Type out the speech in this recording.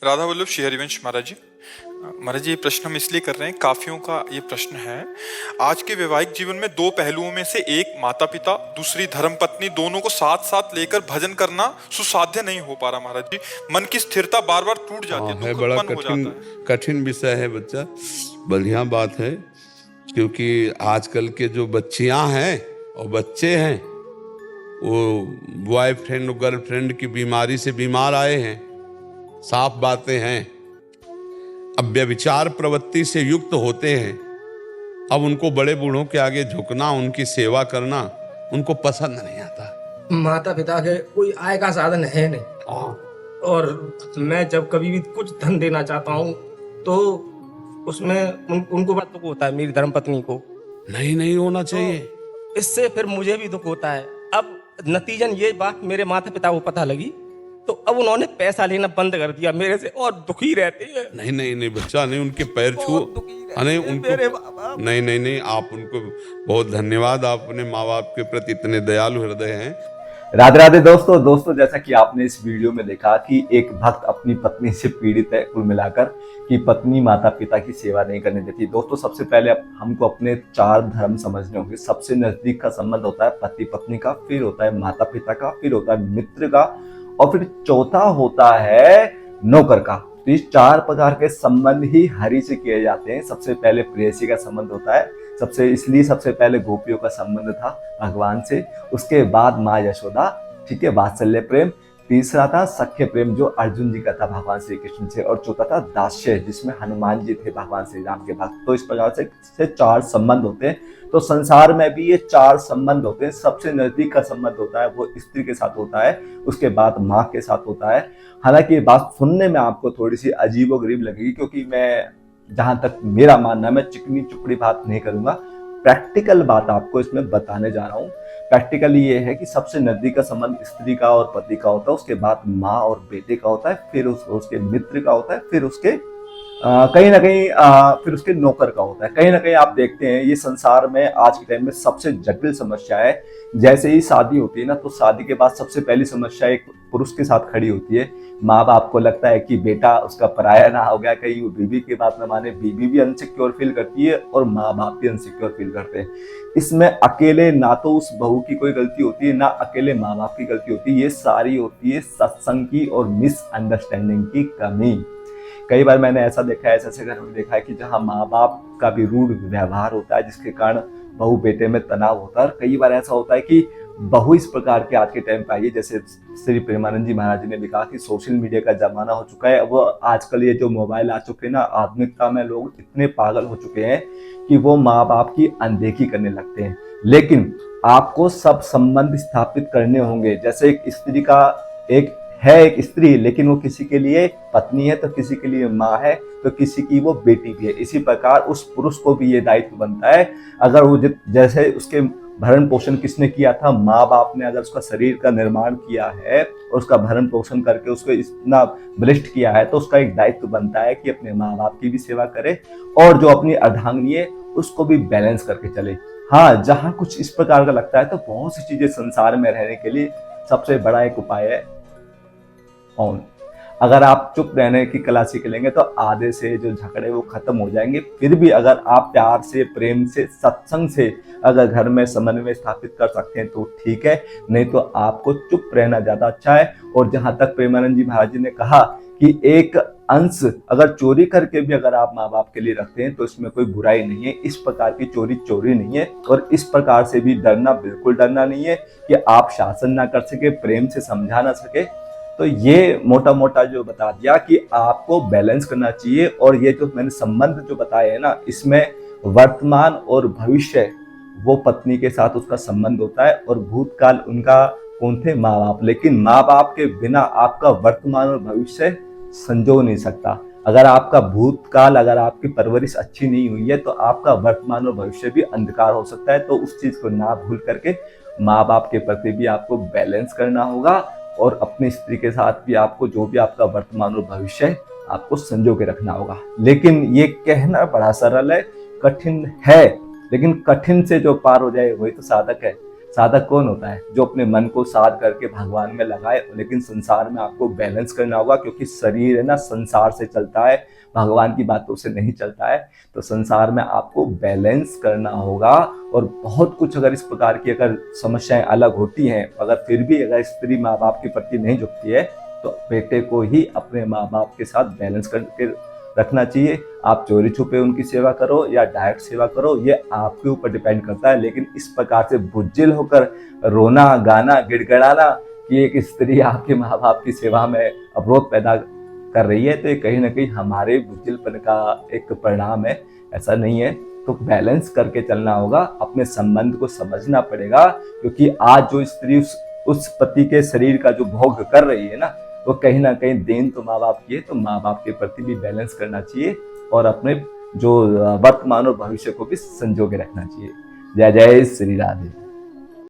राधा वल्लभ श्री हरिवंश महाराज जी। महाराज जी, ये प्रश्न हम इसलिए कर रहे हैं, काफियों का ये प्रश्न है। आज के वैवाहिक जीवन में दो पहलुओं में से एक माता पिता, दूसरी धर्म पत्नी, दोनों को साथ साथ लेकर भजन करना सुसाध्य नहीं हो पा रहा महाराज जी। मन की स्थिरता बार बार टूट जाती है, है दुख बड़ा उत्पन्न हो जाता है। कठिन विषय है बच्चा। बढ़िया बात है, क्योंकि आजकल के जो बच्चियां हैं और बच्चे हैं वो बॉयफ्रेंड और गर्लफ्रेंड की बीमारी से बीमार आए हैं। साफ बातें हैं। अब व्यभिचार प्रवृत्ति से युक्त होते हैं। अब उनको बड़े बूढ़ों के आगे झुकना, उनकी सेवा करना उनको पसंद नहीं आता। माता पिता के कोई आय का साधन है नहीं, और मैं जब कभी भी कुछ धन देना चाहता हूँ तो उसमें उनको बड़ा दुख होता है, मेरी धर्मपत्नी को। नहीं होना चाहिए। तो इससे फिर मुझे भी दुख होता है। अब नतीजन ये बात मेरे माता पिता को पता लगी, तो अब उन्होंने पैसा लेना बंद कर दिया मेरे से, और दुखी रहते हैं। नहीं बच्चा, नहीं उनके पैर छू, नहीं उनको, नहीं आप उनको बहुत धन्यवाद। आप अपने माँ बाप के प्रति इतने दयालु हृदय हैं। राधे राधे दोस्तों, जैसा कि आपने इस वीडियो में देखा कि एक भक्त अपनी पत्नी से पीड़ित है, कुल मिलाकर कि पत्नी माता पिता की सेवा नहीं करने देती। दोस्तों, सबसे पहले हमको अपने 4 धर्म समझने होंगे। सबसे नजदीक का संबंध होता है पति पत्नी का, फिर होता है माता पिता का, फिर होता है मित्र का, और फिर चौथा होता है नौकर का। तो इस 4 प्रकार के संबंध ही हरि से किए जाते हैं। सबसे पहले प्रेयसी का संबंध होता है, सबसे पहले गोपियों का संबंध था भगवान से, उसके बाद माँ यशोदा, ठीक है, वात्सल्य प्रेम, तीसरा था सख्य प्रेम जो अर्जुन जी का था भगवान श्री कृष्ण से, और चौथा था दास्य जिसमें हनुमान जी थे भगवान श्री राम के भक्त। तो इस प्रकार से 4 संबंध होते हैं। तो संसार में भी ये 4 संबंध होते हैं। सबसे नजदीक का संबंध होता है वो स्त्री के साथ होता है, उसके बाद माँ के साथ होता है। हालांकि ये बात सुनने में आपको थोड़ी सी अजीबोगरीब लगेगी, क्योंकि मैं, जहां तक मेरा मानना है, मैं चिकनी चुपड़ी बात नहीं करूंगा, प्रैक्टिकल बात आपको इसमें बताने जा रहा हूँ। प्रैक्टिकली ये है कि सबसे नजदीक का संबंध स्त्री का और पति का होता है, उसके बाद माँ और बेटे का होता है, फिर उसके मित्र का होता है, फिर उसके कहीं ना कहीं फिर उसके नौकर का होता है। कहीं ना कहीं आप देखते हैं ये संसार में आज के टाइम में सबसे जटिल समस्या है। जैसे ही शादी होती है ना, तो शादी के बाद सबसे पहली समस्या एक पुरुष के साथ खड़ी होती है। माँ बाप को लगता है कि बेटा उसका पराया ना हो गया, कहीं वो बीवी की बात न माने। बीवी भी अनसिक्योर फील करती है और माँ बाप भी अनसिक्योर फील करते हैं। इसमें अकेले ना तो उस बहू की कोई गलती होती है, ना अकेले माँ बाप की गलती होती है। ये सारी होती है सत्संग की और मिसअंडरस्टैंडिंग की कमी। कई बार मैंने ऐसा देखा है, ऐसे घर में देखा है कि जहाँ माँ बाप का भी रूढ़ व्यवहार होता है, जिसके कारण बहू बेटे में तनाव होता है। और कई बार ऐसा होता है कि बहू इस प्रकार के आज के टाइम पे आई है, जैसे श्री प्रेमानंद जी महाराज जी ने भी कहा कि सोशल मीडिया का जमाना हो चुका है। वो आजकल ये जो मोबाइल आ चुके हैं ना, आधुनिकता में लोग इतने पागल हो चुके हैं कि वो माँ बाप की अनदेखी करने लगते हैं। लेकिन आपको सब संबंध स्थापित करने होंगे। जैसे एक स्त्री का एक स्त्री, लेकिन वो किसी के लिए पत्नी है, तो किसी के लिए माँ है, तो किसी की वो बेटी भी है। इसी प्रकार उस पुरुष को भी ये दायित्व बनता है। अगर वो जैसे उसके भरण पोषण किसने किया था, माँ बाप ने। अगर उसका शरीर का निर्माण किया है और उसका भरण पोषण करके उसको इतना बलिष्ठ किया है, तो उसका एक दायित्व बनता है कि अपने माँ बाप की भी सेवा करे, और जो अपनी अर्धांगिनी है उसको भी बैलेंस करके चले। हाँ, जहाँ कुछ इस प्रकार का लगता है, तो बहुत सी चीजें संसार में रहने के लिए सबसे बड़ा एक उपाय है मौन। अगर आप चुप रहने की कला सीख लेंगे तो आधे से जो झगड़े वो खत्म हो जाएंगे। फिर भी अगर आप प्यार से, प्रेम से, सत्संग से अगर घर में समन्वय स्थापित कर सकते हैं तो ठीक है, नहीं तो आपको चुप रहना ज्यादा अच्छा है। और जहां तक प्रेमानंद जी महाराज जी ने कहा कि एक अंश अगर चोरी करके भी अगर आप माँ बाप के लिए रखते हैं तो इसमें कोई बुराई नहीं है। इस प्रकार की चोरी नहीं है, और इस प्रकार से भी बिल्कुल डरना नहीं है कि आप शासन ना कर सके, प्रेम से समझा ना सके। तो ये मोटा मोटा जो बता दिया कि आपको बैलेंस करना चाहिए। और ये जो मैंने संबंध जो बताए हैं ना, इसमें वर्तमान और भविष्य, वो पत्नी के साथ उसका संबंध होता है, और भूतकाल उनका कौन थे, माँ बाप। लेकिन माँ बाप के बिना आपका वर्तमान और भविष्य संजो नहीं सकता। अगर आपका भूतकाल, अगर आपकी परवरिश अच्छी नहीं हुई है, तो आपका वर्तमान और भविष्य भी अंधकार हो सकता है। तो उस चीज को ना भूल करके माँ बाप के प्रति भी आपको बैलेंस करना होगा, और अपनी स्त्री के साथ भी आपको जो भी आपका वर्तमान और भविष्य है आपको संजो के रखना होगा। लेकिन ये कहना बड़ा सरल है, कठिन है, लेकिन कठिन से जो पार हो जाए वही तो साधक है। साधक कौन होता है? जो अपने मन को साध करके भगवान में लगाए। लेकिन संसार में आपको बैलेंस करना होगा, क्योंकि शरीर है ना संसार से चलता है, भगवान की बातों से नहीं चलता है। तो संसार में आपको बैलेंस करना होगा। और बहुत कुछ अगर इस प्रकार की अगर समस्याएं अलग होती हैं, अगर फिर भी अगर स्त्री माँ बाप के प्रति नहीं झुकती है, तो बेटे को ही अपने माँ बाप के साथ बैलेंस करके रखना चाहिए। आप चोरी छुपे उनकी सेवा करो या डायरेक्ट सेवा करो, ये आपके ऊपर डिपेंड करता है। लेकिन इस प्रकार से बुज्जिल होकर रोना गाना गिड़गिड़ाना कि एक स्त्री आपके माँ बाप की सेवा में अवरोध पैदा कर रही है, तो ये कहीं ना कहीं हमारे बुज्जिलपन का एक परिणाम है। ऐसा नहीं है। तो बैलेंस करके चलना होगा, अपने संबंध को समझना पड़ेगा। क्योंकि आज जो स्त्री उस पति के शरीर का जो भोग कर रही है ना, वो कहीं ना कहीं देन तो माँ बाप की है। तो माँ बाप के प्रति भी बैलेंस करना चाहिए और अपने जो वर्तमान और भविष्य को भी संजो के रखना चाहिए। जय जय श्री राधे।